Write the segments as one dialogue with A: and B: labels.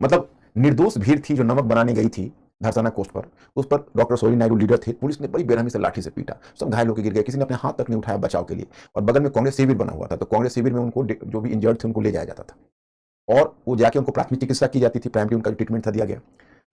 A: मतलब निर्दोष भीड़ थी जो नमक बनाने गई थी धरसाना कोस्ट पर, उस पर डॉक्टर सोरी नायडू लीडर थे, पुलिस ने बड़ी बेरहमी से लाठी से पीटा, सब घायल होकर गिर गए, किसी ने अपने हाथ तक नहीं उठाया बचाव के लिए। और बगल में कांग्रेस शिविर बना हुआ था, तो कांग्रेस शिविर में उनको जो भी इंजर्ड थे उनको ले जाया जाता था और वो जाके उनको प्राथमिक चिकित्सा की जाती थी, प्राइमरी उनका ट्रीटमेंट था दिया गया।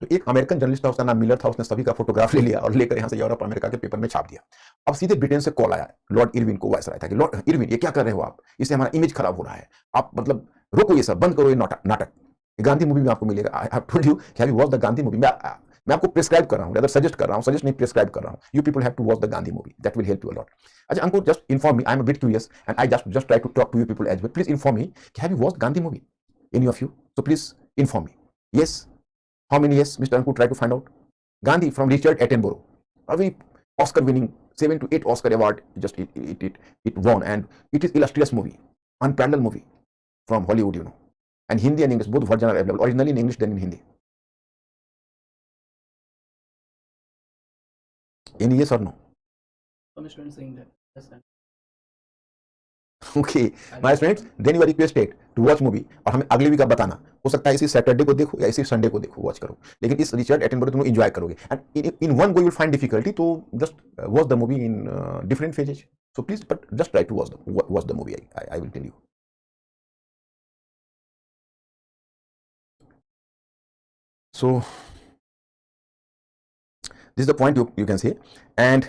A: तो एक अमेरिकन जर्नलिस्ट था, उसका नाम मिलर था, उसने सभी का फोटोग्राफ ले लिया और लेकर यहाँ से यूरोप अमेरिका के पेपर में छाप दिया। अब सीधे ब्रिटेन से कॉल आया लॉर्ड इरविन को, वायसराय था कि लॉर्ड इरविन ये क्या कर रहे हो आप, इससे हमारा इमेज खराब हो रहा है, आप मतलब रोको ये सब, बंद करो ये नाटक। गांधी मूवी में आपको मिलेगा। I have told you, have you watch the Gandhi movie? मैं आपको प्रिस्क्राइब कर रहा हूं, अगर सजेस्ट कर रहा हूं, सजेस्ट नहीं प्रिस्क्राइब कर रहा हूं। You people have to watch the Gandhi movie, that will help you a lot. अच्छा Ankur, just inform me, I am a bit curious and I just try to talk to you people as well, please inform me, have you watched Gandhi movie, any of you? So please inform me. Yes, how many yes, Mr. Ankur, try to find out. Gandhi from Richard Attenborough, a very Oscar winning 7 to 8 Oscar award just it won, and it is illustrious movie, unparalleled movie from Hollywood, you know. And Hindi and English, both versions are available, originally in English then in Hindi. Any yes or no?
B: Some students saying that. Yes, sir.
A: Okay, my friends, then you are requested to watch movie और हमें अगले week का बताना, हो सकता है इसी Saturday को देखो या इसी संडे को देखो, वॉच करो, लेकिन इस रिचर्ड एटनबरो तुम एंजॉय करोगे। And in one go you will find difficulty, तो just watch the movie in different phases, so please but just try to watch the movie, I will tell you. So this is the point you can say. And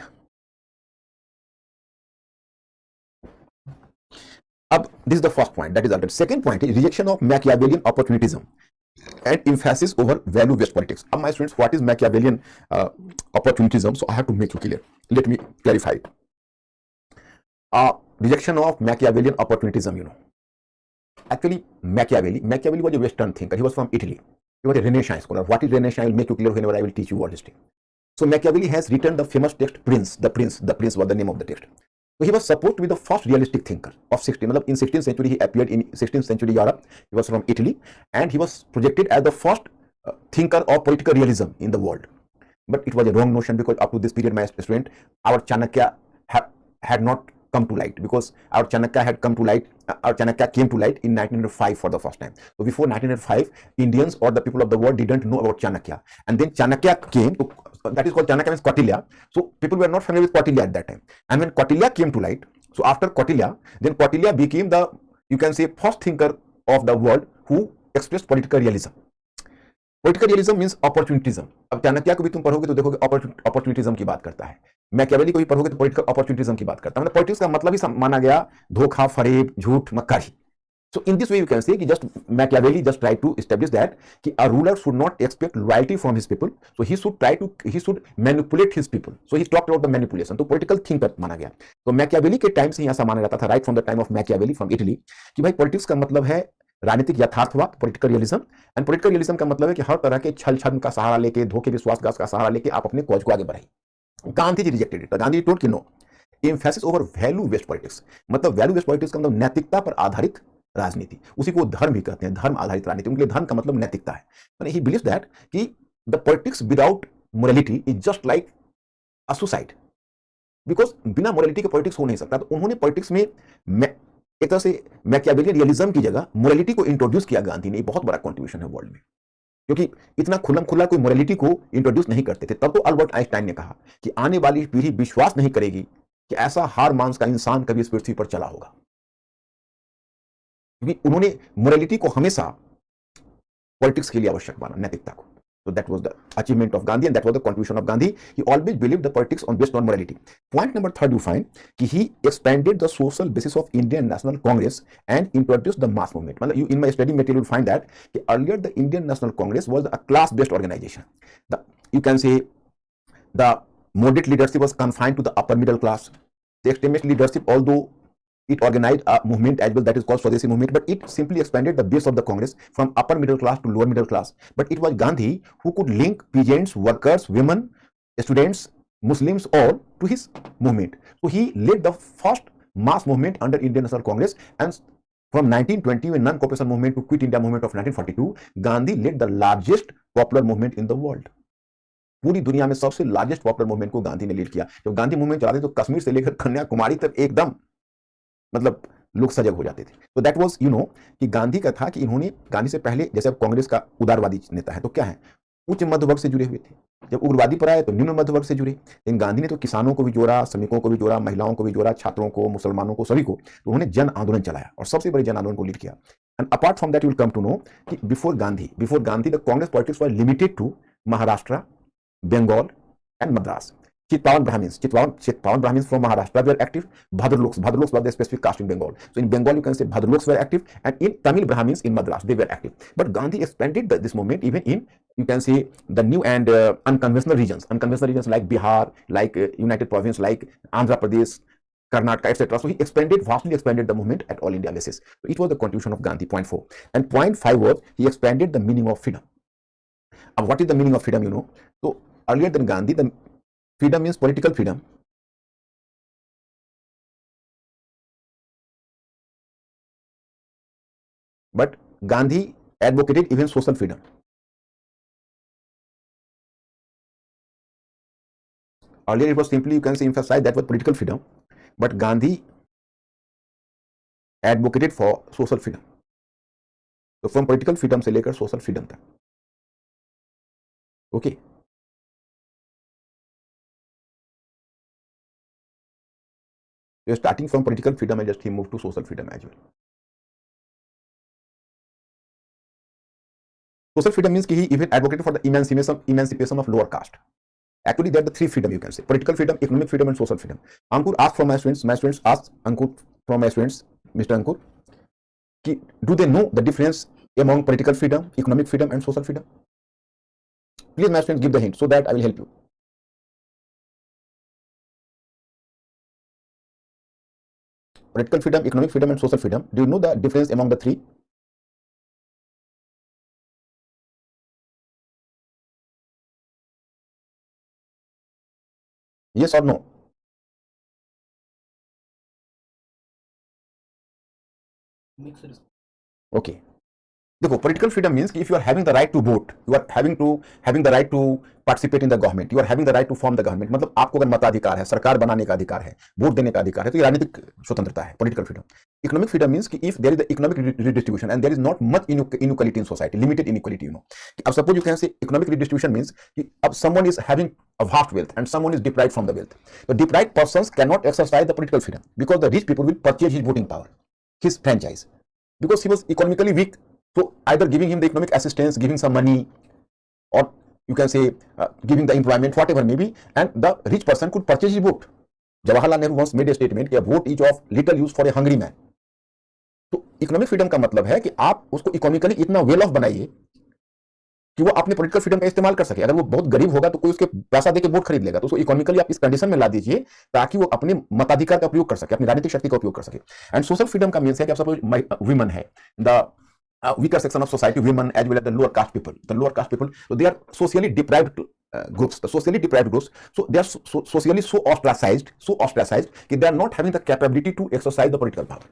A: अब this is the first point, that is altered. Second point is rejection of Machiavellian opportunism and emphasis over value-based politics. Now, my students, what is Machiavellian opportunism? So I have to make you clear. Let me clarify it. Rejection of Machiavellian opportunism, you know. Actually, Machiavelli was a Western thinker. He was from Italy. He was a Renaissance scholar. What is Renaissance? I will make you clear whenever I will teach you world history. So Machiavelli has written the famous text Prince. The Prince was the name of the text. So he was supposed to be the first realistic thinker of 16th. In 16th century, he appeared in 16th century Europe. He was from Italy, and he was projected as the first thinker of political realism in the world. But it was a wrong notion, because up to this period, my student, our Chanakya had not come to light, because our Chanakya had come to light. Our Chanakya came to light in 1905 for the first time. So before 1905, Indians or the people of the world didn't know about Chanakya, and then Chanakya came to, that is called Chanakya means Kautilya. So people were not familiar with Kautilya at that time. And when Kautilya came to light, so after Kautilya, then Kautilya became the, you can say, first thinker of the world who expressed political realism. Political realism means opportunism. अब चाणक्य को भी तुम पढ़ोगे तो देखोगे opportunism की बात करता है, मैकियावेली को भी पढ़ोगे तो political opportunism की बात करता है। मतलब पॉलिटिक्स का मतलब ही माना गया धोखा, फरेब, झूठ, मक्कारी। So in this way you can say कि just Machiavelli just tried to establish that कि a ruler should not expect loyalty from his people, so he should manipulate his people. So he talked about the manipulation. तो political thinker माना गया। तो Machiavelli के time से ही ऐसा माना जाता था, right from the time of Machiavelli from Italy, कि भाई पॉलिटिक्स का मतलब है राजनीतिक यथार्थवाद, political realism. And political realism का मतलब है कि हर तरह के छल छद्म का सहारा लेके, धोखे, विश्वासघात का सहारा लेके आप अपने कॉज को आगे बढ़ाइए। Gandhi ji rejected it. Gandhi ji told कि no, emphasis over value based politics. मतलब वैल्यू बेस्ड पॉलिटिक्स का मतलब नैतिकता पर आधारित राजनीति, उसी को धर्म भी कहते हैं, धर्म आधारित राजनीति। उनके लिए धर्म का मतलब नैतिकता है। ही बिलीव्स दैट कि the politics without morality is just like a suicide, because बिना मोरालिटी के पॉलिटिक्स हो नहीं सकता। तो उन्होंने पॉलिटिक्स में एक तरह से मैकियावेलियन रियलिज्म की जगह मोरालिटी को इंट्रोड्यूस किया गांधी ने। बहुत बड़ा कंट्रीब्यूशन है वर्ल्ड में, क्योंकि इतना खुल्लम खुल्ला कोई मोरालिटी को इंट्रोड्यूस नहीं करते थे। तब तो अल्बर्ट आइंस्टाइन ने कहा कि आने वाली पीढ़ी विश्वास नहीं करेगी कि ऐसा हार मांस का इंसान कभी इस पृथ्वी पर चला होगा, क्योंकि उन्होंने मोरालिटी को हमेशा पॉलिटिक्स के लिए आवश्यक माना, नैतिकता को। So that was the achievement of Gandhi, and that was the contribution of Gandhi. He always believed the politics based on morality. Point number 3, you find that he expanded the social basis of Indian National Congress and introduced the mass movement. You, in my study material, you find that earlier the Indian National Congress was a class-based organization. You can say the moderate leadership was confined to the upper middle class. The extremist leadership, although it organized a movement as well that is called Swadeshi movement, but it simply expanded the base of the Congress from upper middle class to lower middle class. But it was Gandhi who could link peasants, workers, women, students, Muslims all to his movement. So he led the first mass movement under Indian National Congress, and from 1920 when non-cooperation movement to Quit India movement of 1942, Gandhi led the largest popular movement in the world. पूरी दुनिया में सबसे largest popular movement को गांधी ने lead किया। जब Gandhi movement चलाते तो कश्मीर से लेकर कन्याकुमारी तक एकदम मतलब लोग सजग हो जाते थे। तो दैट वाज कि गांधी का था कि इन्होंने गांधी से पहले, जैसे अब कांग्रेस का उदारवादी नेता है तो क्या है, उच्च मध्य वर्ग से जुड़े हुए थे। जब उग्रवादी पर आए तो निम्न मध्य वर्ग से जुड़े। लेकिन गांधी ने तो किसानों को भी जोड़ा, श्रमिकों को भी जोड़ा, महिलाओं को भी जोड़ा, छात्रों को, मुसलमानों को, सभी को। तो उन्होंने जन आंदोलन चलाया और सबसे बड़े जन आंदोलन को लीड किया। And apart from that you will come to know कि before Gandhi the Congress politics were limited to Maharashtra, Bengal, and Madras. Chitwan Brahmins from Maharashtra were active. Bhadraloks were the specific caste in Bengal. So in Bengal, you can say Bhadraloks were active, and in Tamil Brahmins in Madras, they were active. But Gandhi expanded this movement even in, you can say, the new and unconventional regions like Bihar, like United Province, like Andhra Pradesh, Karnataka, etc. So he vastly expanded the movement at all India basis. So it was the contribution of Gandhi, point 4. And point 5 was he expanded the meaning of freedom. And what is the meaning of freedom? So earlier than Gandhi, the freedom means political freedom. But Gandhi advocated even social freedom. Earlier it was simply, you can say, emphasized that was political freedom. But Gandhi advocated for social freedom. So from political freedom से लेकर social freedom तक. Okay. So starting from political freedom and just he moved to social freedom as well. Social freedom means he even advocated for the emancipation of lower caste. Actually, there are the three freedom, you can say: political freedom, economic freedom, and social freedom. Ankur asked from my students asked Ankur from my students, Mr. Ankur, do they know the difference among political freedom, economic freedom, and social freedom? Please, my students, give the hint so that I will help you. Political freedom, economic freedom, and social freedom. Do you know the difference among the three? Yes or no?
B: Mixed response.
A: Okay. देखो, political freedom means कि if you are having the right to vote, you are having the right to participate in the government, you are having the right to form the government. मतलब आपको अगर मताधिकार है, सरकार बनाने का अधिकार है, वोट देने का अधिकार है, तो ये राजनीतिक स्वतंत्रता है, political freedom. Economic freedom means कि if there is the economic redistribution and there is not much inequality in society, limited inequality, अब suppose you can say economic redistribution means कि अब someone is having a vast wealth and someone is deprived from the wealth. The deprived persons cannot exercise the political freedom because the rich people will purchase his voting power, his franchise, because he was economically weak. So either giving him the economic assistance, giving some money, or you can say giving the employment, whatever may be, and the rich person could purchase his vote. Jawaharlal Nehru once made a statement कि a vote is of little use for a hungry man. तो economic freedom का मतलब है कि आप उसको economically इतना well of बनाइए कि वो अपने पॉलिटिकल फ्रीडम का इस्तेमाल कर सके। अगर वो बहुत गरीब होगा तो कोई उसके पैसा देके वोट खरीद लेगा, तो उसको इकोनॉमिकली आप इस कंडीशन में ला दीजिए ताकि वो अपने मताधिकार का उपयोग कर सके, अपनी राजनीतिक शक्ति का उपयोग कर सके। एंड सोशल फ्रीडम का मीन्स है कि आप सपोज वुमेन है, the weaker section of society, women as well as the lower caste people, so they are socially deprived groups, so they are socially so ostracized कि they are not having the capability to exercise the political power.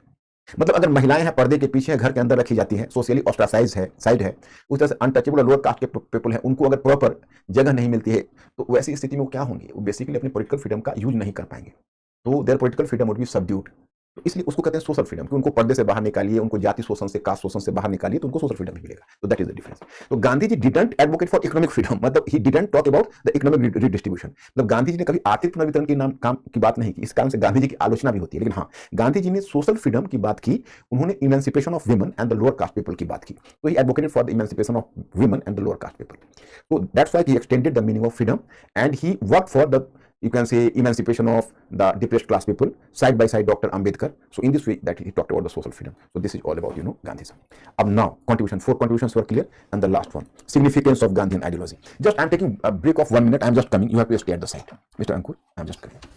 A: मतलब अगर महिलाएं हैं पर्दे के पीछे घर के अंदर रखी जाती हैं, सोशली ऑस्ट्रासाइज है, साइड है, उस तरह से अनटचेबल लोअर कास्ट के पीपल हैं, उनको अगर प्रॉपर जगह नहीं मिलती है तो वैसी स्थिति में वो क्या होंगे, वो बेसिकली अपने पॉलिटिकल फ्रीडम का यूज नहीं कर पाएंगे, तो there political freedom would be subdued. तो इसलिए उसको कहते हैं सोशल फ्रीडम, कि उनको पर्दे से बाहर निकालिए, उनको जाति शोषण से, कास्ट शोषण से बाहर निकालिए, तो उनको सोशल फ्रीडम मिलेगा। तो दैट इज द डिफरेंस। तो Gandhi ji didn't advocate for economic freedom, मतलब he didn't talk about the economic redistribution. मतलब गांधी जी ने कभी आर्थिक पुनर्वितरण के नाम काम की बात नहीं की, इस कारण से गांधी जी की आलोचना भी होती है। लेकिन हाँ, गांधी जी ने सोशल फ्रीडम की बात की, उन्होंने emancipation of women and the lower caste people की बात की, तो he advocated for the emancipation of women and the lower caste people. तो that's why he extended the meaning of freedom and he work for the, you can say, emancipation of the depressed class people side by side Dr. Ambedkar. So in this way that he talked about the social freedom. So this is all about Gandhism. Now contribution, 4 contributions were clear, and the last one, significance of Gandhian ideology. Just I'm taking a break of 1 minute. I'm just coming. You have to stay at the side, Mr. Ankur. I'm just coming.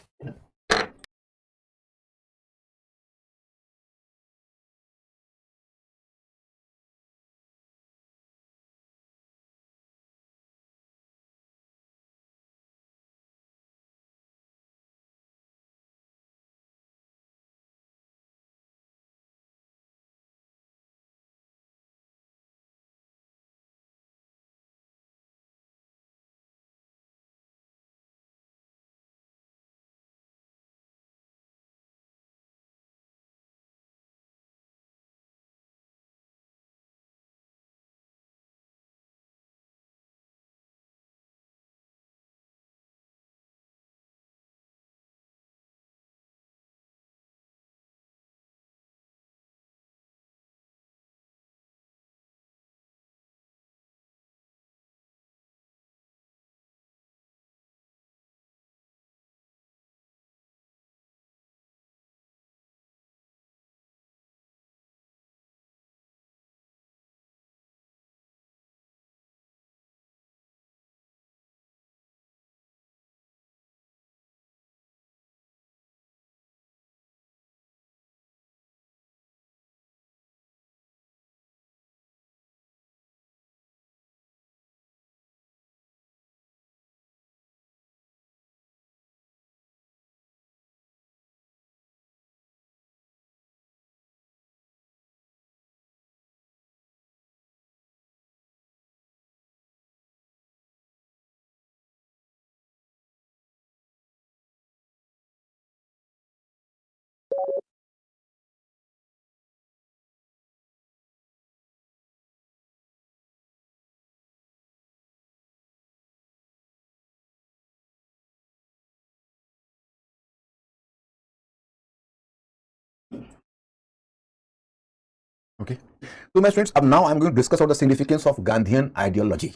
A: Okay तो मैं students अब now I am going to discuss of the significance of Gandhian ideology.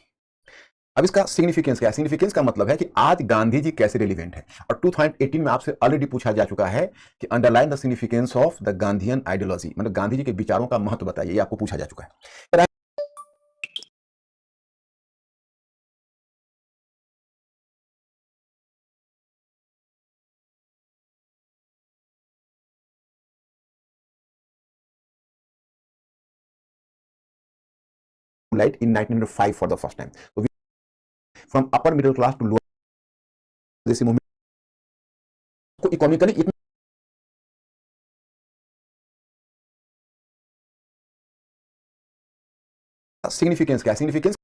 A: अब इसका significance क्या है? Significance का मतलब है कि आज गांधी जी कैसे रिलेवेंट है। और 2018 में आपसे ऑलरेडी पूछा जा चुका है कि underline the significance of the Gandhian ideology, मतलब गांधी जी के विचारों का महत्व बताइए, ये आपको पूछा जा चुका है। Light in 1905 for the first time. So we, from upper middle class to lower this movement को इकोनॉमिकली इतना सिग्निफिकेंस क्या है? सिग्निफिकेंस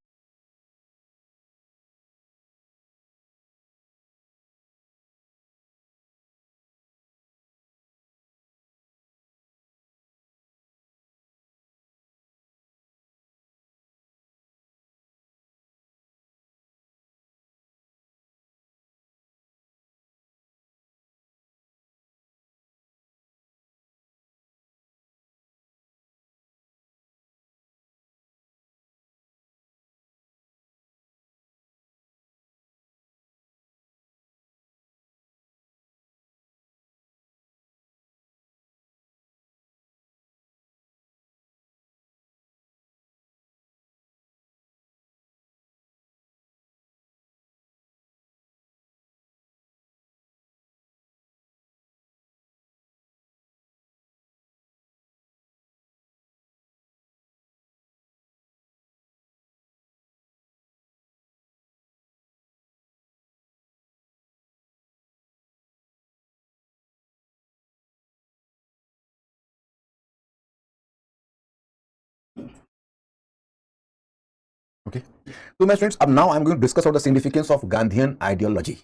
A: ओके तो मैं स्टूडेंट्स अब now I am going to discuss of the significance of Gandhian ideology.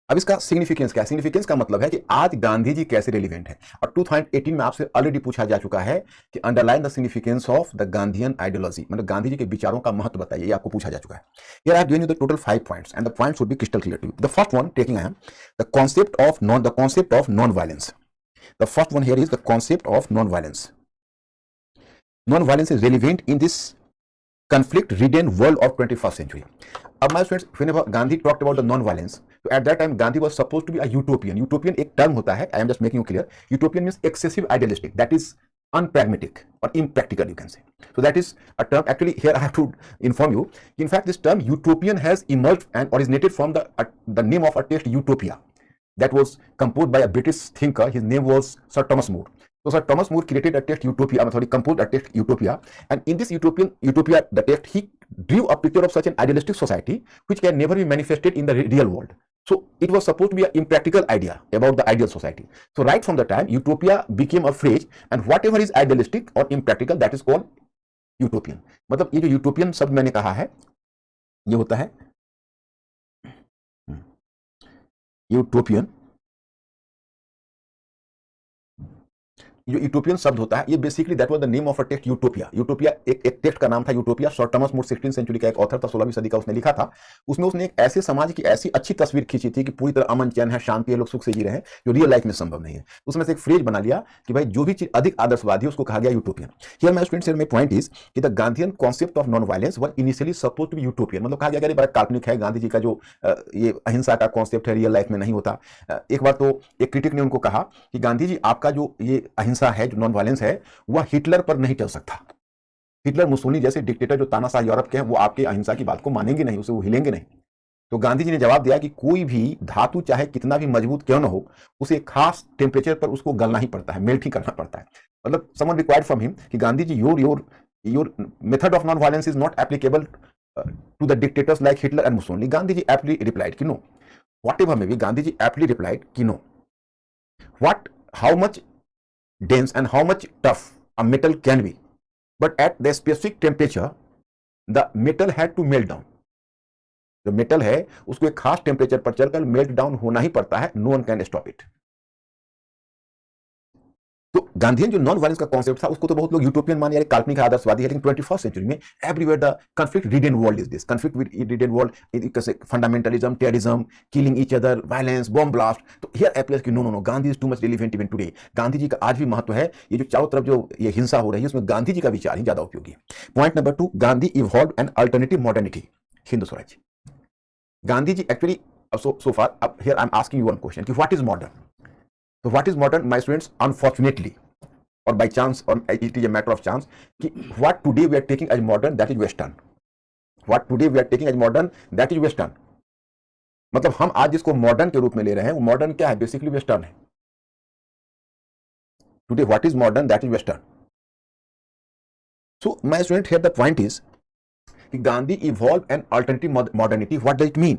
A: अब इसका significance क्या है? सिग्निफिकेंस का मतलब है कि आज गांधी जी कैसे रिलेवेंट है। और 2018 में आपसे ऑलरेडी पूछा जा चुका है कि underline the significance of the Gandhian ideology, मतलब गांधी जी के विचारों का महत्व बताइए, ये आपको पूछा जा चुका है। Here I have given you the total 5 points and the points should be crystal clear to you. The first one taking I am the concept of non violence. The first one here is the concept of non violence. Non violence is relevant in this conflict-ridden world of 21st century. Now, my friends, whenever Gandhi talked about the non-violence, so at that time Gandhi was supposed to be a utopian. Utopian एक term होता है. I am just making you clear. Utopian means excessive idealistic. That is unpragmatic or impractical, you can say. So that is a term. Actually, here I have to inform you. In fact, this term utopian has emerged and originated from the name of a text Utopia, that was composed by a British thinker. His name was Sir Thomas More. So Sir Thomas More created a text Utopia, composed a text Utopia, and in this Utopia, the text, he drew a picture of such an idealistic society which can never be manifested in the real world. So it was supposed to be an impractical idea about the ideal society. So right from the time, Utopia became a phrase, and whatever is idealistic or impractical, that is called utopian. मतलब ये जो utopian शब्द मैंने कहा है, ये होता है यूटोपियन। जो यूटोपियन शब्द होता है, ये basically that was the name of a text Utopia. Utopia एक टेक्स्ट का नाम था Utopia. Sir Thomas More 16th century का एक ऑथर था, 16वीं सदी का, उसने लिखा था। उसमें उसने एक ऐसे समाज की ऐसी अच्छी तस्वीर खींची थी कि पूरी तरह अमन चैन है, शांति है, लोग सुख से जी रहे हैं, जो रियल लाइफ में संभव नहीं है। उसमें से एक फ्रेज बना लिया कि भाई जो भी चीज अधिक आदर्शवादी है उसको कहा गया utopian. Here my students, here my point is कि the Gandhian concept of non violence was initially supposed to be utopian. मतलब कहा गया कि बड़ा काल्पनिक है, गांधी जी का जो ये अहिंसा का कॉन्सेप्ट है रियल लाइफ में नहीं होता। एक बार तो एक क्रिटिक ने उनको कहा कि गांधी जी आपका जो ये अहिंसा है, जो नॉन वायलेंस है, वह हिटलर पर नहीं चल सकता। हिटलर मुसोलिनी जैसे डिक्टेटर जो तानाशाह यूरोप के हैं, वो आपके अहिंसा की बात को मानेंगे नहीं, उसे वो हिलेंगे नहीं। तो गांधी जी ने जवाब दिया कि कोई भी धातु चाहे कितना भी मजबूत क्यों न हो, उसे एक खास टेम्परेचर पर उसको गलना ही पड़ता है, मेल्ट ही करना पड़ता है। मतलब समवन रिक्वायर्ड फ्रॉम हिम कि Gandhi ji your method of non violence is not applicable to the dictators like Hitler and Mussolini. Gandhi ji aptly replied कि no, whatever may be, Gandhi ji aptly replied कि no, how much dense and how much tough a metal can be, but at the specific temperature the metal had to melt down. जो metal है उसको एक खास temperature पर चलकर melt down होना ही पड़ता है, no one can stop it. तो गांधीयन जो नॉन वायलेंस का कॉन्सेप्ट था उसको तो बहुत लोग यूटोपियन मान या काल्पनिक आदर्शवादी है, लेकिन 21st सेंचुरी में everywhere the conflict ridden world is this conflict with ridden world, fundamentalism, terrorism, killing each other, violence, bomb blast. तो हियर अपियर्स कि no no no, Gandhi is too much relevant even today. Gandhi ji का आज भी महत्व है. ये जो चारों तरफ जो ये हिंसा हो रही है उसमें गांधी जी का विचार ही ज्यादा उपयोगी है. Point number 2, Gandhi evolve an alternative modernity, Hindu Swaraj. Gandhi ji actually so far up here I'm asking you one question कि what is modern? So what is modern, my students? Unfortunately or by chance or it is a matter of chance कि what today we are taking as modern, that is western. What today we are taking as modern, that is western. मतलब हम आज जिसको modern के रूप में ले रहे हैं वो मॉडर्न क्या है? बेसिकली वेस्टर्न है. Today what is modern, that is western. So my student, here the point is कि Gandhi evolve an alternative modernity. What does it mean?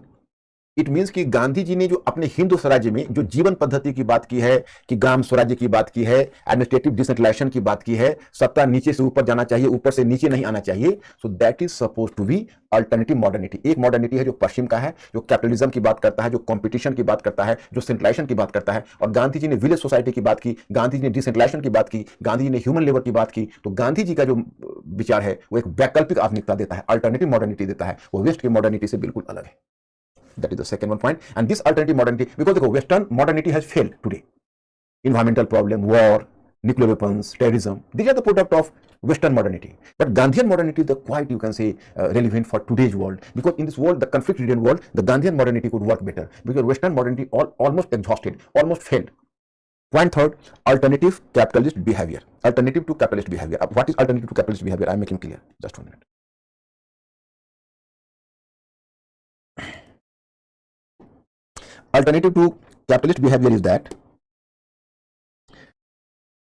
A: It means कि गांधी जी ने जो अपने हिंदू स्वराज्य में जो जीवन पद्धति की बात की है, कि ग्राम स्वराज्य की बात की है, एडमिनिस्ट्रेटिव डिसेंट्रलाइजेशन की बात की है, सत्ता नीचे से ऊपर जाना चाहिए, ऊपर से नीचे नहीं आना चाहिए. So that is suppose to be alternative modernity. एक मॉडर्निटी है जो पश्चिम का है, जो कैपिटलिज्म की बात करता है, जो कंपटीशन की बात करता है, जो सेंट्रलाइजेशन की बात करता है. और गांधी जी ने विलेज सोसाइटी की बात की, गांधी जी ने डिसेंट्रलाइजेशन की बात की, गांधी जी ने ह्यूमन लेबर की बात की. तो गांधी जी का जो विचार है वो एक वैकल्पिक आधुनिकता देता है, अल्टरनेटिव मॉडर्निटी देता है. वो वेस्ट की मॉडर्निटी से बिल्कुल अलग है. That is the second one point. And this alternative modernity, because the Western modernity has failed today. Environmental problem, war, nuclear weapons, terrorism. These are the product of Western modernity. But Gandhian modernity is the quite, you can say, relevant for today's world. Because in this world, the conflict-ridden world, the Gandhian modernity could work better. Because Western modernity almost exhausted, almost failed. Point third, alternative capitalist behavior. Alternative to capitalist behavior. What is alternative to capitalist behavior? I'm making clear. Just 1 minute. Alternative to capitalist behavior is that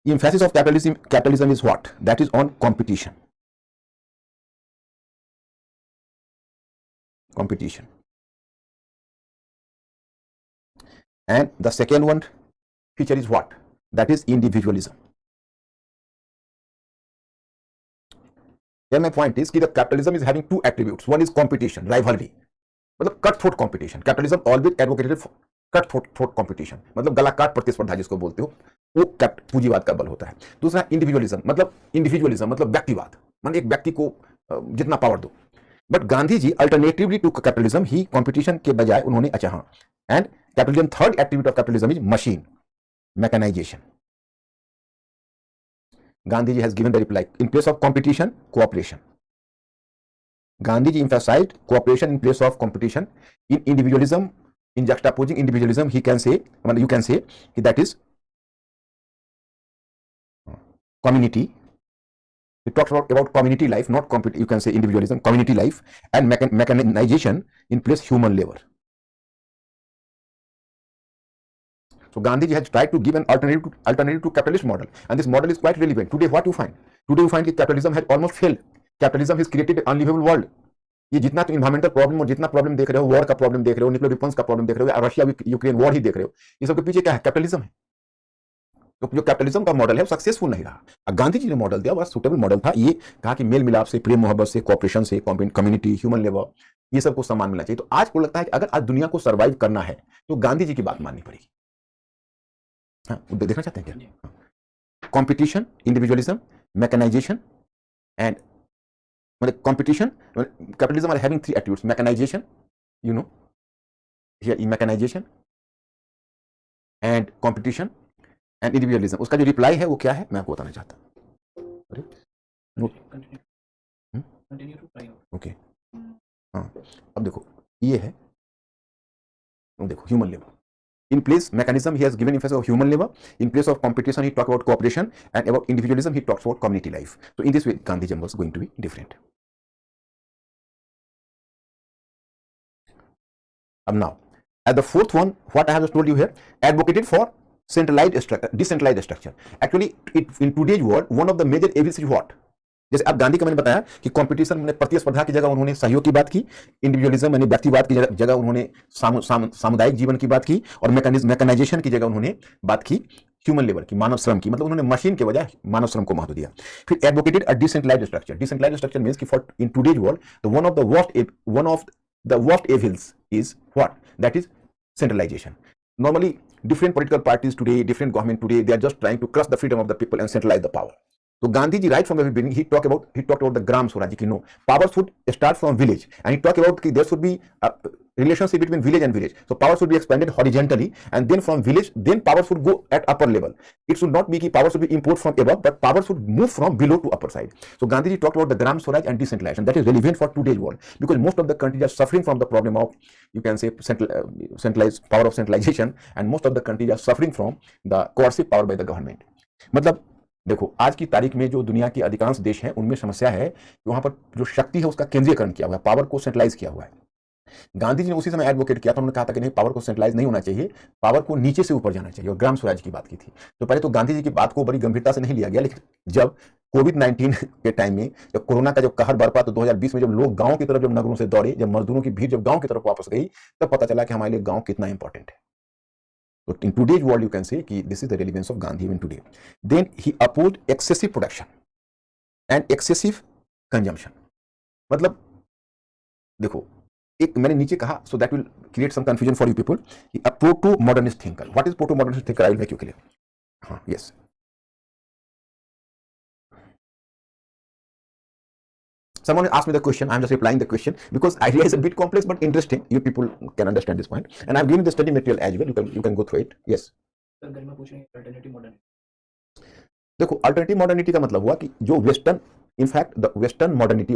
A: the emphasis of capitalism is what? That is on competition. Competition. And the second one feature is what? That is individualism. Here my point is that the capitalism is having two attributes. One is competition, rivalry. मतलब cut throat competition. Capitalism always advocated cut throat competition, मतलब गला काट प्रतिस्पर्धा जिसको बोलते हो, वो पूंजीवाद का बल होता है. दूसरा इंडिविजुअलिज्म, मतलब व्यक्तिवाद, मतलब एक व्यक्ति को जितना पावर दो. But Gandhi ji alternatively to capitalism ही कंपटीशन के बजाय उन्होंने and capitalism third attribute of capitalism is machine, mechanisation. Gandhi ji has given the reply in place of competition, cooperation. Gandhi ji emphasized cooperation in place of competition. In individualism, in juxtaposing individualism, you can say that is community. He talks about community life, not you can say individualism, community life, and mechanization in place human labor. So Gandhi ji has tried to give an alternative to capitalist model, and this model is quite relevant. Today what you find? Today you find that capitalism has almost failed. Capitalism has created an unlivable world. ये जितना तो environmental problem और जितना problem देख रहे हो, war का problem देख रहे हो, न्यूक्लियर वेपन्स का प्रॉब्लम देख रहे हो, रशिया यूक्रेन वॉर ही देख रहे हो, ये सब के पीछे क्या है? कैपिटलिज्म है. तो जो कैपिटलिज्म का मॉडल है वो सक्सेसफुल नहीं रहा. गांधी जी ने मॉडल दिया, बड़ा सुटेबल मॉडल था. ये कहा कि मेल मिलाप से, प्रेम मोहब्बत से, कोऑपरेशन से, कम्युनिटी, ह्यूमन लेबर, ये सबको सम्मान मिलना चाहिए. तो आज को लगता है कि अगर आज दुनिया को सर्वाइव करना है तो गांधी जी की बात माननी पड़ेगी. हाँ, देखना चाहते हैं क्या? Competition, individualism, mechanisation and competition. Capitalism are having three attributes: mechanization, here mechanization, and competition, and individualism. उसका जो रिप्लाई है वो क्या है मैं आपको बताना चाहता हूँ. ओके, हाँ, अब देखो ये है, देखो human labour. In place mechanism, he has given emphasis of human labor. In place of competition, he talks about cooperation, and about individualism, he talks about community life. So in this way, Gandhism was going to be different. Now, at the fourth one, what I have just told you here, advocated for decentralized structure. Actually, in today's world, one of the major evils is what? जैसे अब गांधी का मैंने बताया कि competition में प्रतिस्पर्धा की जगह उन्होंने सहयोग की बात की, इंडिविजुअलिज्म यानी व्यक्तिवाद की जगह उन्होंने सामुदायिक जीवन की बात की, और मैकेनाइजेशन की जगह उन्होंने बात की ह्यूमन लेबर की, मानव श्रम की. मतलब उन्होंने मशीन के बजाय मानव श्रम को महत्व दिया. फिर advocated a decentralised structure. Decentralised structure means कि for in today's world one of the worst evils is what? That is centralisation. Normally different political parties today, different government today, they are just trying to crush the freedom of the people and centralize the power. So Gandhiji, right from the beginning, he talked about the Gram Swaraj. No, power should start from village, and he talked about there should be a relationship between village and village. So power should be expanded horizontally, and then from village, then power should go at upper level. It should not be that power should be imported from above, but power should move from below to upper side. So Gandhiji talked about the Gram Swaraj and decentralization. That is relevant for today's world because most of the countries are suffering from the problem of, you can say, centralized power of centralization, and most of the countries are suffering from the coercive power by the government. मतलब देखो, आज की तारीख में जो दुनिया के अधिकांश देश हैं उनमें समस्या है कि वहां पर जो शक्ति है उसका केंद्रीयकरण किया हुआ है, पावर को सेंट्रलाइज किया हुआ है। गांधी जी ने उसी समय एडवोकेट किया था, उन्होंने कहा था कि नहीं, पावर को सेंट्रलाइज नहीं होना चाहिए, पावर को नीचे से ऊपर जाना चाहिए, और ग्राम स्वराज की बात की थी। तो पहले तो गांधी जी की बात को बड़ी गंभीरता से नहीं लिया गया, लेकिन जब कोविड-19 के टाइम में, जब कोरोना का जो कहर बरपा, तो 2020 में जब लोग गांव की तरफ, जब नगरों से दौड़े, जब मजदूरों की भीड़ जब गांव की तरफ वापस गई, तब पता चला कि हमारे लिए गांव कितना इंपॉर्टेंट है। So in today's world, you can say कि this is the relevance of Gandhi even today. Then he opposed excessive production and excessive consumption. मतलब देखो, एक मैंने नीचे कहा, so that will create some confusion for you people. A proto-modernist thinker. What is proto-modernist thinker? I will make you clear. Yes. Someone asked me the question, I'm just replying the question because idea is a bit complex but interesting. You people can understand this point. And I've given the study material as well. You can go through it. Yes.
B: Sir Garima पूछ रहे हैं alternative modernity.
A: देखो, alternative modernity का मतलब हुआ कि जो western, in fact the western modernity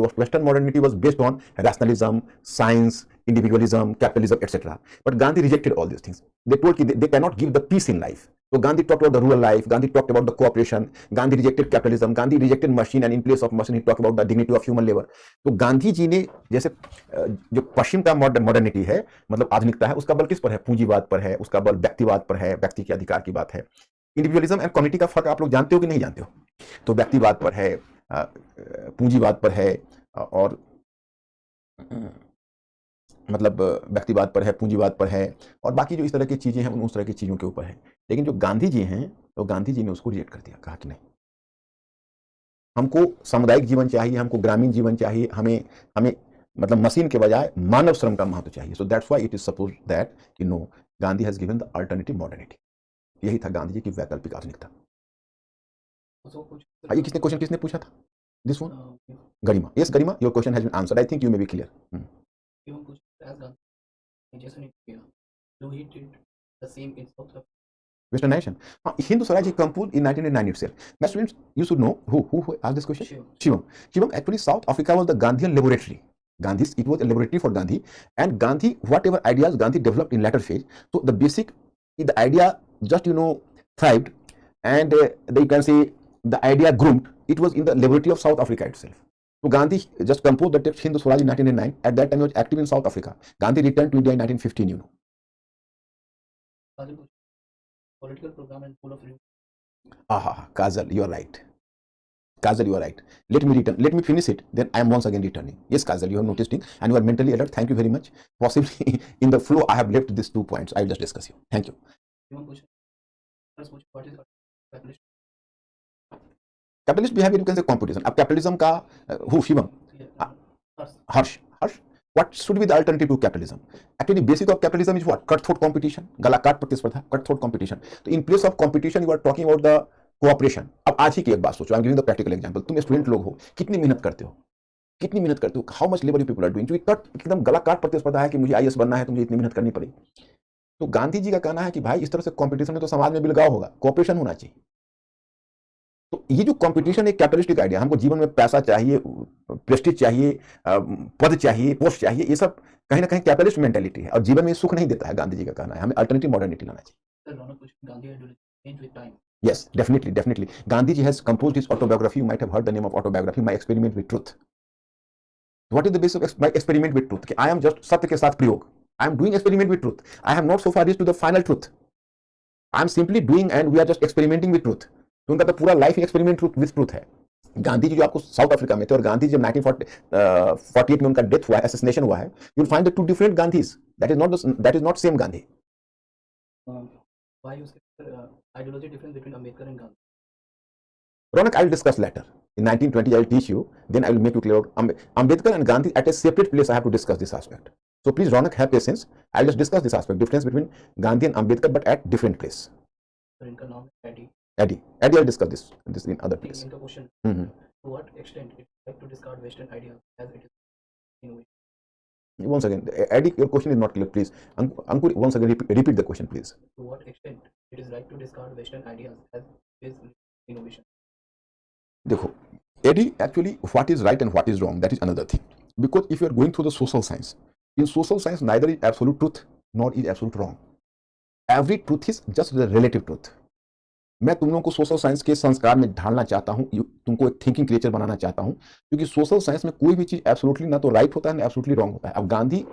A: was based on rationalism, science, individualism, capitalism etcetera, but Gandhi rejected all this things. They told कि they can not give the peace in life. So Gandhi talked about the rural life, Gandhi talked about the cooperation, Gandhi rejected capitalism, Gandhi rejected machine, and in place of machine he talked about the dignity of human labor. तो गांधी जी ने जैसे जो पश्चिम का modernity है, मतलब आधुनिकता है, उसका बल किस पर है? पूंजीवाद पर है, उसका बल व्यक्तिवाद पर है, व्यक्ति के अधिकार की बात है. इंडिविजुअलिज्म एंड कम्युनिटी का फर्क आप लोग जानते हो कि नहीं जानते हो? तो व्यक्तिवाद पर है, पूंजीवाद पर है, और मतलब व्यक्तिवाद पर है, पूंजीवाद पर है, और बाकी जो इस तरह की चीजें हैं उस तरह की चीजों के ऊपर है. लेकिन जो गांधी जी हैं, तो गांधी जी ने उसको रिजेक्ट कर दिया, कहा कि नहीं, हमको सामुदायिक जीवन चाहिए, हमको ग्रामीण जीवन चाहिए, हमें हमें मतलब मशीन के बजाय मानव श्रम का महत्व चाहिए. So that's why it is suppose that you know Gandhi has given the alternative modernity. यही था गांधी जी की वैकल्पिक आधुनिकता. ये किसने पूछा था? This one, Garima. Yes Garima, your question has been answered. I think you may be clear. Westernization. Hindu Swaraj composed in 1909 itself. My students, you should know who asked this question. Shivam. Actually, South Africa was the Gandhian laboratory. It was a laboratory for Gandhi, and Gandhi, whatever ideas Gandhi developed in later phase. So the idea just thrived, and you can say the idea groomed. It was in the laboratory of South Africa itself. So Gandhi just composed the text Hindu Swaraj in 1909. At that time, he was active in South Africa. Gandhi returned to India in 1915.
B: Political program and full of review.
A: Kajal, you are right. Let me finish it, then I am once again returning. Yes, Kajal, you have noticed it, and you are mentally alert. Thank you very much. Possibly in the flow, I have left these 2 points. I will just discuss you. Thank you.
B: What is capitalist?
A: Capitalist behavior, you can say competition. अब capitalism का who? Shivam? Harsh. What should be the alternative to capitalism? Actually, basic of capitalism is what? Cutthroat competition. गला काट प्रतिस्पर्धा, cutthroat competition. So in place of competition, you are talking about the cooperation. अब आज ही की एक बात सोचो. I'm giving the practical example. तुम स्टूडेंट लोग हो, कितनी मेहनत करते हो? How much labor you people are doing? जो एकदम गला काट प्रतिस्पर्धा है कि मुझे IAS बनना है, तो मुझे इतनी मेहनत करनी पड़ेगी. तो गांधी जी का कहना है कि भाई इस तरह से कंपटीशन में तो समाज में बिलगाव होगा, कोऑपरेशन होना चाहिए. तो ये जो कंपटीशन एक कैपिटलिस्टिक आइडिया, हमको जीवन में पैसा चाहिए, प्रेस्टीज चाहिए, पद चाहिए, पोस्ट चाहिए, ये सब कहीं ना कहीं कैपिटलिस्ट मेंटालिटी है और जीवन में सुख नहीं देता है. गांधी जी का कहना है हमें अल्टरनेटिव मॉडर्निटी लाना चाहिए. Yes, definitely. Gandhiji has composed his autobiography. You might have heard the name of autobiography, My Experiment with Truth. What is the basis of my experiment with truth? I am just सत्य के साथ प्रयोग. I am doing experiment with truth. I have not so far reached to the final truth. I am simply doing and we are just experimenting with truth. तो उनका तो पूरा life experiment with truth है. गांधी जी जो आपको south Africa में थे और गांधी जब 1948 में उनका डेथ हुआ है, असैसिनेशन हुआ है, you will find the 2 different Gandhi's. That is not same Gandhi.
B: Why is ideology difference between Ambedkar and Gandhi?
A: Ronak, I will discuss later. In 1920, I will teach you. Then I will make you clear. Ambedkar and Gandhi at a separate place. I have to discuss this aspect. So please, Ronak, have patience. I'll just discuss this aspect, difference between Gandhi and Ambedkar, but at different place.
B: Sir इनका नाम है Eddie
A: Eddie, I'll discuss this in other place.
B: इनका question
A: Mhm.
B: to what extent it like to discard western ideas as it is innovation.
A: Once again, Eddie, your question is not clear, please. Ankur, once again, repeat the question, please.
B: To what extent it is right to discard western ideas as it is innovation.
A: देखो, Eddie, actually, what is right and what is wrong, that is another thing. Because if you are going through the social science, in social science, neither is absolute truth nor is absolute wrong. Every truth is just the relative truth. मैं तुम लोगों को social science के संस्कार में ढालना चाहता हूं, तुमको एक थिंकिंग क्रिएचर बनाना चाहता हूं, क्योंकि सोशल साइंस में कोई भी चीज एब्सोल्युटली ना तो राइट होता है ना एब्सोल्युटली रॉन्ग होता है. अब Gandhi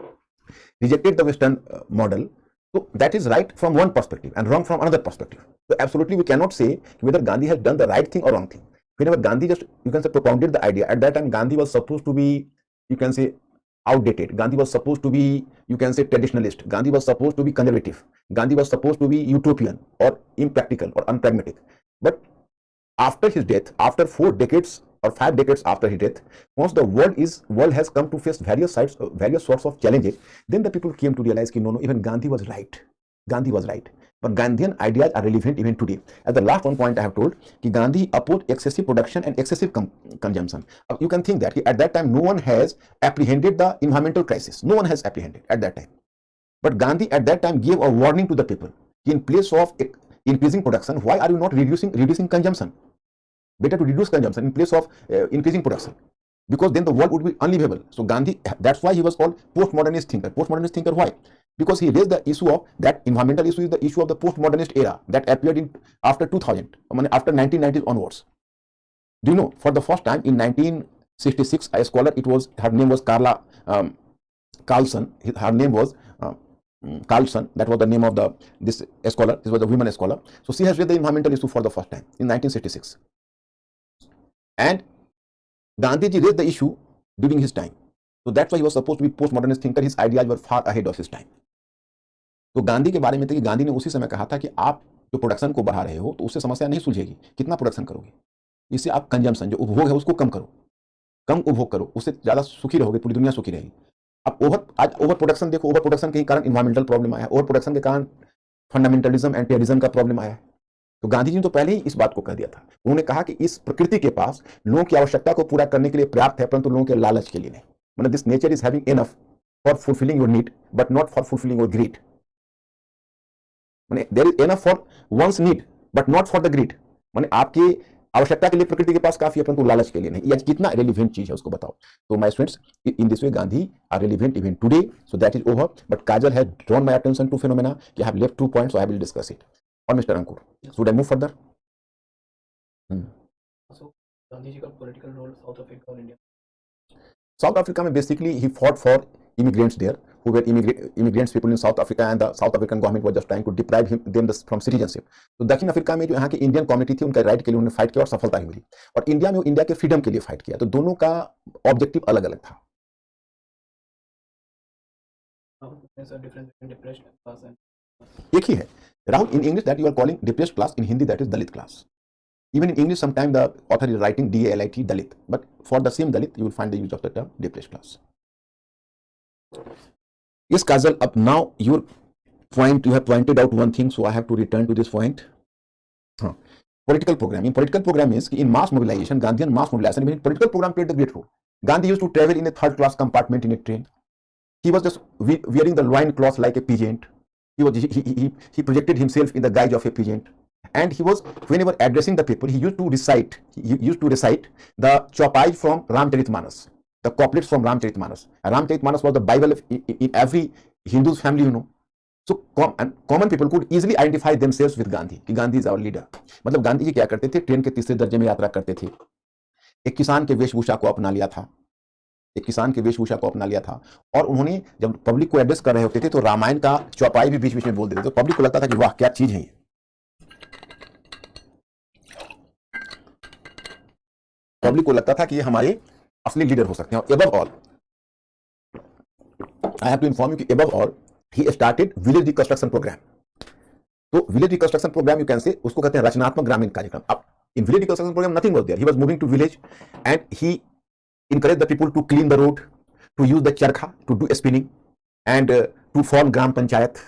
A: rejected the western model, so that is right from one perspective and wrong from another perspective. So absolutely we cannot say whether Gandhi has done the right thing or wrong thing. Whenever Gandhi just, you can say, propounded the idea, at that time Gandhi was supposed to be, you can say, outdated. Gandhi was supposed to be, you can say, traditionalist. Gandhi was supposed to be conservative. Gandhi was supposed to be utopian or impractical or unpragmatic. But after his death, after 4 decades or 5 decades after his death, once the world has come to face various sorts of challenges, then the people came to realize that no, even Gandhi was right. Gandhi was right. But Gandhian ideas are relevant even today. As the last one point I have told, that Gandhi opposed excessive production and excessive consumption. You can think that at that time no one has apprehended the environmental crisis. No one has apprehended at that time. But Gandhi at that time gave a warning to the people. In place of increasing production, why are you not reducing consumption? Better to reduce consumption in place of increasing production, because then the world would be unlivable. So Gandhi, that's why he was called postmodernist thinker. Postmodernist thinker, why? Because he raised the issue of that environmental issue is the issue of the postmodernist era that appeared in after 2000, after 1990s onwards. Do you know, for the first time in 1966, a scholar, her name was Carla Carlson. Her name was Carlson, that was the name of this scholar. This was a women scholar. So she has raised the environmental issue for the first time in 1966. And Gandhiji raised the issue during his time. So that's why he was supposed to be postmodernist thinker. His ideas were far ahead of his time. तो गांधी के बारे में था कि गांधी ने उसी समय कहा था कि आप जो प्रोडक्शन को बढ़ा रहे हो तो उससे समस्या नहीं सुलझेगी. कितना प्रोडक्शन करोगे, इससे आप कंजम्पशन, जो उपभोग है, उसको कम करो, कम उपभोग करो, उससे ज़्यादा सुखी रहोगे, पूरी दुनिया सुखी रहेगी. अब आज ओवर प्रोडक्शन देखो, ओवर प्रोडक्शन के कारण इन्वायरमेंटल प्रॉब्लम आया है, ओवर प्रोडक्शन के कारण फंडामेंटलिज्म एंड टेररिज्म का प्रॉब्लम आया है. तो गांधी जी ने तो पहले ही इस बात को कह दिया था. उन्होंने कहा कि इस प्रकृति के पास लोगों की आवश्यकता को पूरा करने के लिए पर्याप्त है, परंतु लोगों के लालच के लिए नहीं. मतलब this nature is having enough for fulfilling your need but not for fulfilling your greed. माने there is enough for one's need but not for the greed. माने आपकी आवश्यकता के लिए प्रकृति के पास काफी है, परंतु लालच के लिए नहीं. ये कितना रेलिवेंट चीज है उसको बताओ. तो my students, in this way Gandhi are relevant even today. So that is over. But Kajal has drawn my attention to phenomena. I have left 2 points, so I will discuss it. और mister Ankur, should I move further?
B: So Gandhi ji का political role South Africa और India.
A: South Africa में basically he fought for immigrants there who were immigrants people in South Africa, and the South African government was just trying to deprive them from citizenship. तो दक्षिण Africa में जो यहाँ की Indian community थी, उनका right के लिए उन्होंने फाइट किया और सफलता भी मिली. और इंडिया में वो इंडिया के फ्रीडम के लिए फाइट किया. तो दोनों का ऑब्जेक्टिव अलग अलग था. एक ही है Rahul. in English that you are calling depressed class, in Hindi that is Dalit class. Even in English sometimes the author is writing DALIT, Dalit, but for the same Dalit you will find the use of the term depressed class. Yes Kajal, up now you have pointed out one thing, so I have to return to this point. Political program. In political program means in mass mobilization, Gandhian mass mobilization, political program played the great role. Gandhi used to travel in a third class compartment in a train. He was just wearing the loin cloth like a peasant. He projected himself in the guise of a peasant. And he was, whenever addressing the people, he used to recite the chaupai from Ramcharitmanas, the couplets from Ramcharitmanas. Ramcharitmanas was the Bible in every Hindu's family, you know. So common people could easily identify themselves with Gandhi, कि Gandhi is our leader. मतलब गांधी जी क्या करते थे, train के तीसरे दर्जे में यात्रा करते थे. एक किसान के वेशभूषा को अपना लिया था, और उन्होंने जब पब्लिक को एड्रेस कर रहे होते थे तो रामायण का चौपाई भी बीच बीच में बोल देते थे. तो पब्लिक को लगता था कि वाह क्या चीज है ये. पब्लिक को लगता था कि ये हमारे असली लीडर हो सकते हैं. और above all, I have to inform you कि above all, he started village reconstruction program. तो village reconstruction program you can say, उसको कहते हैं रचनात्मक ग्रामीण कार्यक्रम. अब in village reconstruction program nothing was there. He was moving to village and he encouraged the people to clean the road, to use the charkha, to do spinning. and to form gram panchayat,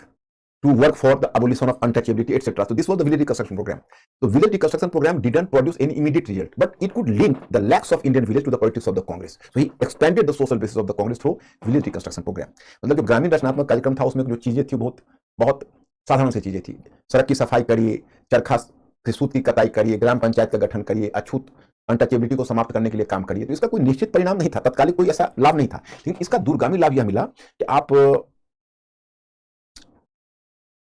A: to work for the abolition of untouchability, etc. So this was the village reconstruction program. The village reconstruction program didn't produce any immediate result, but it could link the lacks of Indian village to the politics of the Congress. So he expanded the social basis of the Congress through village reconstruction program. मतलब जो ग्रामीण रचनात्मक कार्यक्रम था उसमें जो चीजें थी बहुत साधारण सी चीजें थी। सड़क की सफाई करिए, चरखा से सूत की कटाई करिए, ग्राम पंचायत का गठन करिए, अछूत अनटचेबिलिटी को समाप्त करने के लिए काम करिए। तो इसका कोई निश्चित परिणाम नहीं था, तत्कालिक कोई ऐसा लाभ नहीं था, लेकिन इसका दूरगामी लाभ यह मिला कि आप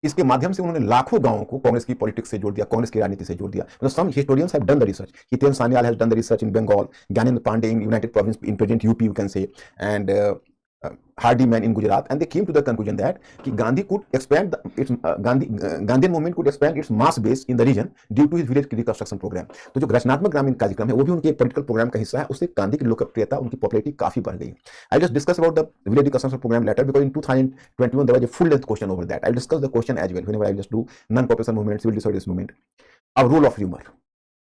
A: इसके माध्यम से उन्होंने लाखों गांवों को कांग्रेस की पॉलिटिक्स से जोड़ दिया, कांग्रेस की राजनीति से जोड़ दिया। मतलब some historians have done the research. Hiten Sanyal has done the research in Bengal, Gyanendra Pandey in United Province in present UP you can say, and Hardyman in Gujarat, and they came to the conclusion that कि Gandhi could expand its Gandhian movement could expand its mass base in the region due to his village reconstruction program. तो जो रचनात्मक ग्रामीण कार्यक्रम है वो भी उनके पॉलिटिकल प्रोग्राम का हिस्सा है, उससे गांधी की लोकप्रियता, उनकी पॉपुलैरिटी काफी बढ़ गई। I just discuss about the village reconstruction program later because in 2021 there was a full length question over that. I will discuss the question as well whenever I just do non-cooperation movement, civil disobedience movement. A role of rumor.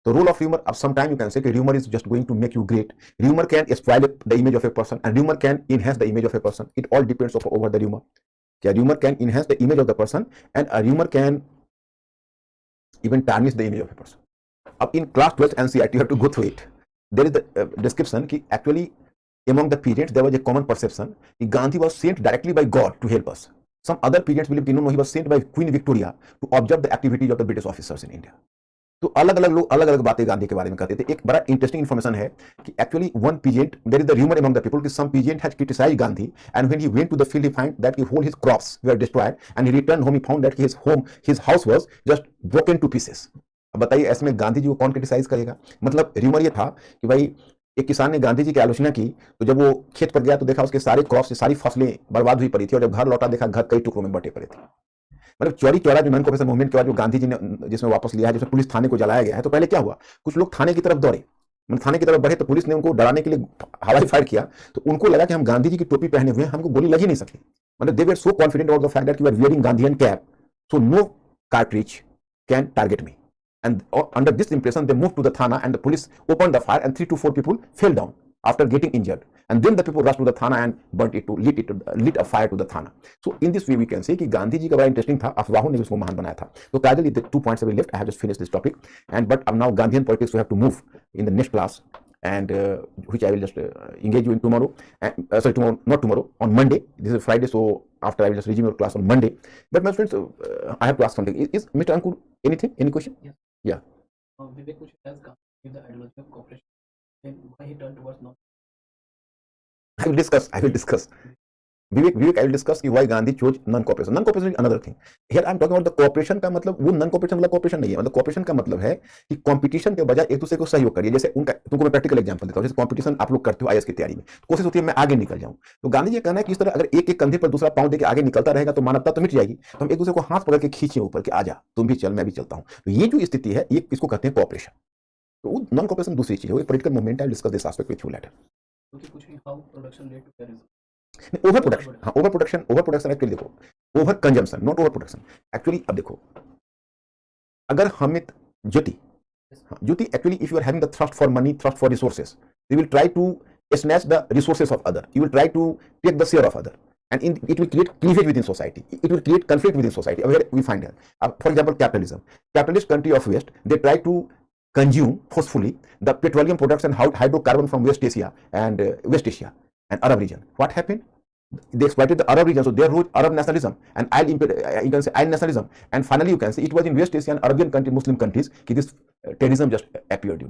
A: The role of rumor, sometimes you can say that rumor is just going to make you great. Rumor can spoil the image of a person, and rumor can enhance the image of a person. It all depends over the rumor. Yeah, rumor can enhance the image of the person, and a rumor can even tarnish the image of a person. Up in class 12th NCERT, you have to go through it. There is the description that actually among the parents there was a common perception that Gandhi was sent directly by God to help us. Some other parents believe no, he was sent by Queen Victoria to observe the activities of the British officers in India. तो अलग अलग लोग अलग अलग बातें गांधी के बारे में करते थे। एक बड़ा इंटरेस्टिंग इन्फॉर्मेशन है कि actually one peasant, there is the rumour among the people कि some peasant has criticised Gandhi, and when he went to the field he find that whole his crops were destroyed, and he return home, he found that his house was just broken to pieces. अब बताइए ऐसे में गांधी जी को कौन criticise करेगा? मतलब rumour ये था कि भाई एक किसान ने गांधी जी की आलोचना की, तो जब वो खेत पर गया तो देखा उसके सारे क्रॉप्स, सारी फसलें बर्बाद हुई पड़ी थी, और जब घर लौटा देखा घर कई टुकड़ों में बटे पड़े थे। मतलब चौरी चौरा जो नॉन कॉपरेशन मूवमेंट के बाद जो गांधी जी ने जिसमें वापस लिया है, जिसमें पुलिस थाने को जलाया गया है, तो पहले क्या हुआ, कुछ लोग थाने की तरफ दौड़े, मतलब थाने की तरफ बढ़े तो पुलिस ने उनको डराने के लिए हवाई फायर किया, तो उनको लगा कि हम गांधी जी की टोपी पहने हुए हैं, हमको गोली लग ही नहीं सकती। मतलब they were so confident about the fact that you are wearing Gandhian cap, so no cartridge can target me, and under this impression they moved to the thana, and the police opened the fire, and 3 to 4 people fell down after getting injured, and then the people rushed to the thana and burnt it to lit a fire to the thana. So in this way we can say कि गांधी जी का बड़ा interesting था, अफवाहों ने उसको महान बनाया था। तो काजल, the 2 points are left. I have just finished this topic, and but now Gandhian politics we have to move in the next class, and which I will just engage you in tomorrow, and sorry, tomorrow, not tomorrow, on Monday. This is Friday, so after I will just resume your class on Monday. But my friends, I have to ask something. Is Mr. Ankur anything? Any question? Yeah.
B: Vivek Kushi has come with the ideology of cooperation, then why he turned towards non?
A: I will discuss. Vivek, I will discuss कि why Gandhi chose non-cooperation. Non-cooperation is another thing. Here I am talking about the cooperation का मतलब वो non-cooperation वाला cooperation नहीं है। मतलब cooperation का मतलब है कि competition के बजाय एक दूसरे को सहयोग करिए। जैसे उनका, तुमको मैं प्रैक्टिकल एग्जांपल देता हूँ। जैसे competition आप लोग करते हो IAS की तैयारी में, तो कोशिश होती है मैं आगे निकल जाऊँ। तो गांधी जी का कहना है कि इस तरह अगर एक एक कंधे पर दूसरा पांव देके आगे निकलता रहेगा तो मानवता तो मिट जाएगी। तो हम एक दूसरे को हाथ पकड़ के खींचे ऊपर कि आजा, तुम भी चल, मैं भी चलता हूँ। तो ये जो स्थिति है, ये इसको कहते हैं कॉपरेशन। तो नॉन कॉपरेशन दूसरी चीज है, वो पॉलिटिकल मूवमेंट है। Discuss this aspect with you later.
B: क्योंकि कुछ भी how production led to terrorism,
A: over production, हाँ ओवर प्रोडक्शन एक्चुअली देखो, over consumption not over production. Actually अब देखो, अगर Hamit Jyoti actually if you are having the thrust for money, thrust for resources, you will try to snatch the resources of other, you will try to take the share of other, and it will create cleavage within society, it will create conflict within society. Where we find here, for example, capitalist country of West, they try to consume forcefully the petroleum products and hydrocarbon from West Asia and Arab region. What happened? They exploited the Arab region, so there rose Arab nationalism and you can say Al nationalism, and finally you can say it was in West Asia and Arabian country, Muslim countries, this terrorism just appeared,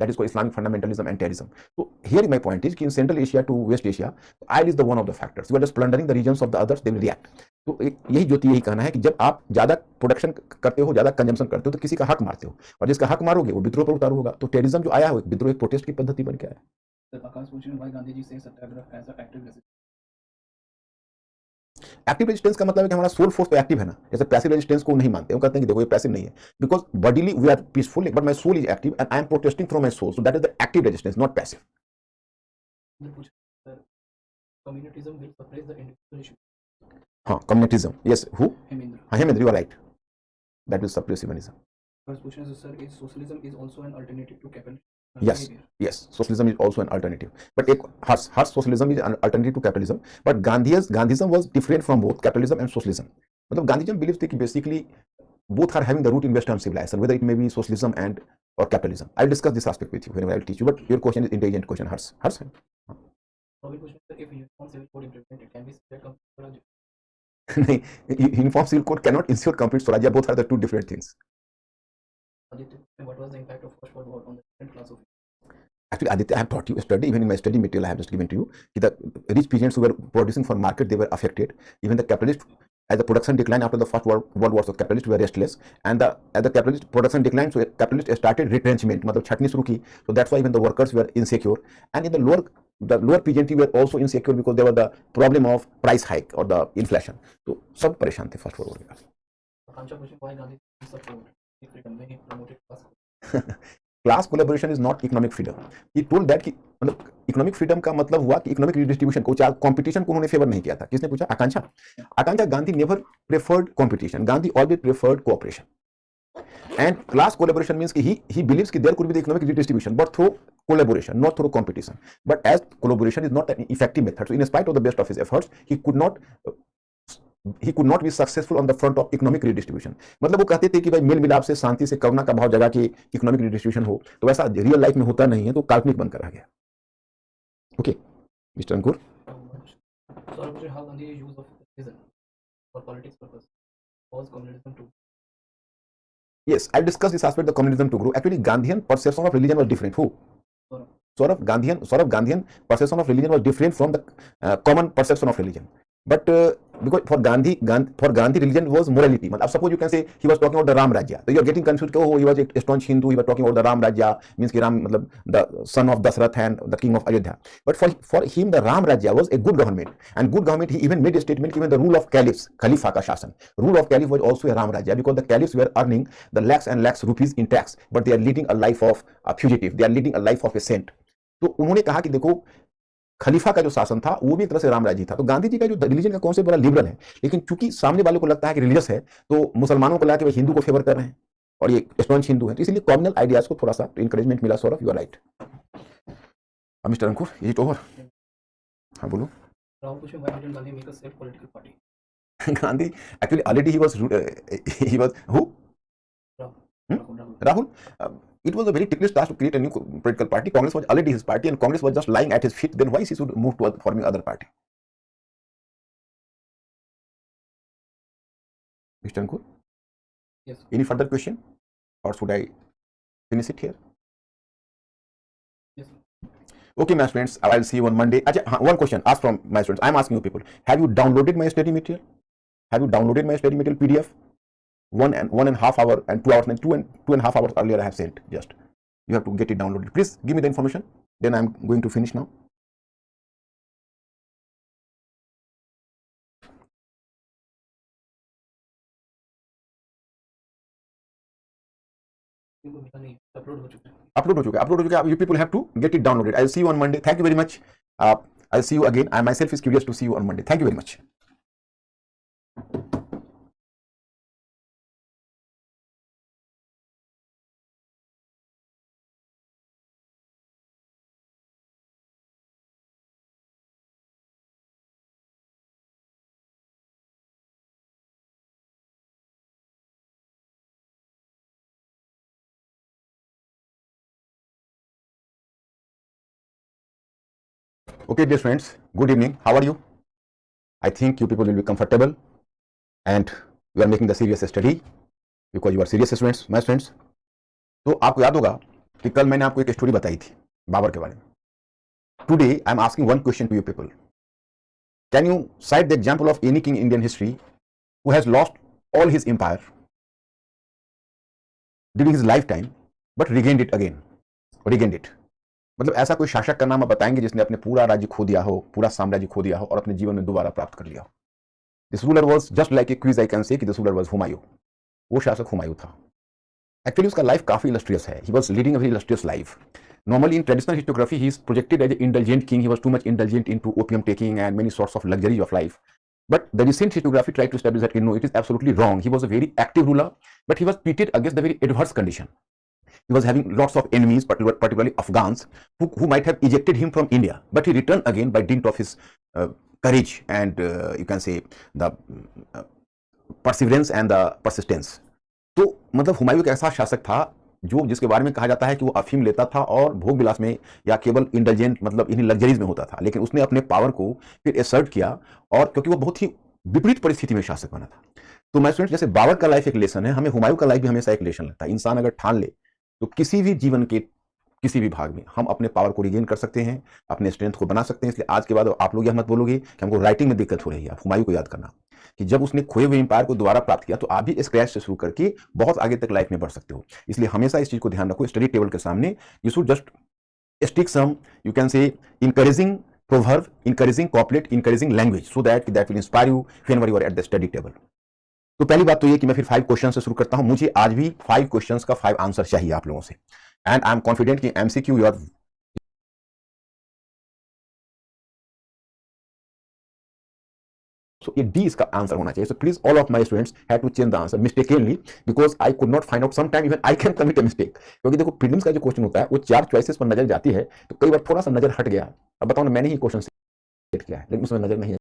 A: that is called Islamic fundamentalism and terrorism. So here my point is कि in Central Asia to West Asia, oil is the one of the factors. You are just plundering the regions of the others, they will react. तो यही ज्योति यही कहना है कि जब आप ज्यादा प्रोडक्शन करते हो, ज्यादा कंजम्पशन करते हो, तो किसी का हक मारते हो, और जिसका हक मारोगे वो विद्रोह पर उतारू होगा। तो टेररिज्म जो आया है, विद्रोह एक प्रोटेस्ट की पद्धति बन के आया।
B: सर आकाश पूछ रहे हैं, व्हाई गांधी जी से satyagraha as a active resistance?
A: Active resistance का मतलब है कि हमारा सोल फोर्स तो एक्टिव है ना। जैसे पैसिव रेजिस्टेंस को नहीं मानते, वो कहते हैं कि देखो ये पैसिव नहीं है, because bodily we are peaceful, but my soul is active and I am protesting from my soul, so that is the active resistance, not passive.
B: Communitism will suppress the individual issue.
A: हाँ, communitism, yes, who? Hemendra, you are right, that will suppress humanism.
B: First question is, sir, is socialism is also an alternative to capitalism?
A: Yes, yes, socialism is also an alternative. But एक Hus socialism is an alternative to capitalism. But Gandhism was different from both capitalism and socialism. मतलब Gandhism believes that basically both are having the root in Western civilization, whether it may be socialism and or capitalism. I'll discuss this aspect with you whenever I'll teach you. But your question is intelligent question, Hers.
B: Probably question, sir, if uniform civil code implemented, can we say that complete
A: नहीं, uniform civil code cannot ensure complete Swarajya. Both are the two different things.
B: Aditya, what was the impact of First World War on the different class of
A: Actually, Aditya, I have taught you a study, even in my study material I have just given to you, that the rich peasants who were producing for market, they were affected. Even the capitalists, as the production declined after the First World War, so capitalists were restless. And as the capitalist production declined, so capitalists started retrenchment, मतलब छटनी शुरू की. So that's why even the workers were insecure. And in the lower peasantry were also insecure because there was the problem of price hike or the inflation. So सब परेशान थे First World War के.
B: Akansha question, why Gandhi support freedom when he promoted
A: class collaboration is not economic freedom. He told that कि मतलब economic freedom का मतलब हुआ कि इकोनॉमिक रिडिस्ट्रीब्यूशन को, कंपटीशन को उन्होंने फेवर नहीं किया था. किसने पूछा? Akanksha. Gandhi never preferred competition. Gandhi always preferred cooperation. And class collaboration means कि ही बिलीव्स कि there could be the economic redistribution but through collaboration, not through competition. But as collaboration is not an effective method, so in spite of the best of his efforts, he could not be successful on the front of economic redistribution. मतलब वो कहते थे कि भाई mail मिलाप से, शांति से, करुणा का भाव जगा के इकोनॉमिक रिडिस्ट्रीब्यूशन हो, तो वैसा रियल लाइफ में होता नहीं है, तो काल्पनिक बनकर रह गया. Okay mister Ankur.
B: So how Gandhi use of reason for politics purpose was communism too?
A: Yes, I'll discuss this aspect, the communism to grow. Actually, Gandhian perception of religion was different. Who? Saurabh Gandhian perception of religion was different from the common perception of religion. But because for Gandhi, religion was morality. Suppose you can say he was talking about the Ram Rajya. So you are getting confused. Oh, he was a staunch Hindu. He was talking about the Ram Rajya, means कि Ram, the son of Dasrath and the king of Ayodhya. But for him, the Ram Rajya was a good government. And good government, he even made a statement, even the rule of caliphs, Khalifa ka Shasan. Rule of caliph was also a Ram Rajya, because the caliphs were earning the lakhs and lakhs rupees in tax, but they are leading a life of a fugitive. They are leading a life of a saint. तो उन्होंने कहा कि देखो, खलीफा का जो शासन था वो भी एक तरह से रामराज्य था. तो गांधी जी का जो रिलीजन का कॉन्सेप्ट बड़ा लिबरल है, लेकिन चूंकि सामने वाले को लगता है कि रिलीजियस है, तो मुसलमानों को लगा कि भाई हिंदू को फेवर कर रहे हैं और ये स्टॉन्च हिंदू है, तो इसलिए कॉम्युनल आइडियाज को थोड़ा सा इंकरेजमेंट मिला. Saurabh, you are right. Mister Ankur, is it over? हाँ बोलो.
B: Rahul question, why didn't Gandhi make a self political party?
A: Gandhi actually already he was who? Rahul. It was a very ticklish task to create a new political party. Congress was already his party, and Congress was just lying at his feet. Then why he should move to forming other party? Mr. Ankur?
B: Yes.
A: Any further question, or should I finish it here?
B: Yes.
A: Okay, my friends, I'll see you on Monday. One question asked from my students. I'm asking you people: have you downloaded my study material? Have you downloaded my study material PDF? 1.5 hour and 2 hours and 2.5 hours earlier I have sent. Just you have to get it downloaded. Please give me the information. Then I'm going to finish now. upload हो चुका. You people have to get it downloaded. I'll see you on Monday. Thank you very much. I'll see you again. I myself is curious to see you on Monday. Thank you very much. Okay, dear friends, good evening. How are you? I think you people will be comfortable and you are making the serious study because you are serious students, my friends. तो आपको याद होगा कि कल मैंने आपको एक story बताई थी बाबर के बारे में. Today I am asking one question to you people. Can you cite the example of any king in Indian history who has lost all his empire during his lifetime but regained it again? मतलब ऐसा कोई शासक का नाम आप बताएंगे जिसने अपने पूरा राज्य खो दिया हो, पूरा साम्राज्य खो दिया हो और अपने जीवन में दोबारा प्राप्त कर लिया हो? This ruler was just like a quiz. I can say कि दिस रूलर वाज हुमायूं. वो शासक हुमायूं था. एक्चुअली उसका लाइफ काफी इलस्ट्रियस है. He was leading a very illustrious life. Normally in traditional historiography he is projected as an indulgent king. He was too much indulgent into opium taking and many sorts of luxury of life. But the recent historiography tried to establish that no, it is absolutely wrong. He was a very active ruler, but he was treated against the very adverse condition. he was having lots of enemies, particularly Afghans, who might have ejected him from India, but he returned again by dint of his courage and you can say the perseverance and the persistence. तो मतलब हुमायूं एक ऐसा शासक था जो जिसके बारे में कहा जाता है कि वो अफीम लेता था और भोग विलास में या केवल इंडल्जेंट मतलब इन्हीं लग्जरीज में होता था, लेकिन उसने अपने पावर को फिर एसर्ट किया और क्योंकि वो बहुत ही विपरीत परिस्थिति में शासक बना था। तो मैं स्टूडेंट, जैसे बाबर का लाइफ एक लेसन है, हमें हुमायूं का लाइफ भी हमेशा एक लेसन लगता है। इंसान अगर ठान ले तो किसी भी जीवन के किसी भी भाग में हम अपने पावर को रिगेन कर सकते हैं, अपने स्ट्रेंथ को बना सकते हैं। इसलिए आज के बाद आप लोग यह मत बोलोगे कि हमको राइटिंग में दिक्कत हो रही है। आप हुमायूं को याद करना कि जब उसने खोए हुए एम्पायर को दोबारा प्राप्त किया तो आप भी स्क्रैच से शुरू करके बहुत आगे तक लाइफ में बढ़ सकते हो। इसलिए हमेशा इस चीज को ध्यान रखो, स्टडी टेबल के सामने you should just stick some you can say encouraging proverb, encouraging couplet, encouraging language, so that will inspire you whenever you are at the study table. तो पहली बात तो ये कि मैं फिर 5 क्वेश्चन से शुरू करता हूं। मुझे आज भी 5 क्वेश्चंस का 5 आंसर चाहिए आप लोगों से, एंड आई एम कॉन्फिडेंट कि एमसीक्यू योर So ये D इसका आंसर होना चाहिए। So please all of my students had to change the answer mistakenly because I could not find out, sometime even I can commit a mistake। क्योंकि देखो prelims का जो question होता है वो 4 चॉइसेस पर नजर जाती है, तो कई बार थोड़ा सा नजर हट गया। अब बताओ ना, मैंने ही क्वेश्चन सेट किया है लेकिन उसमें नजर नहीं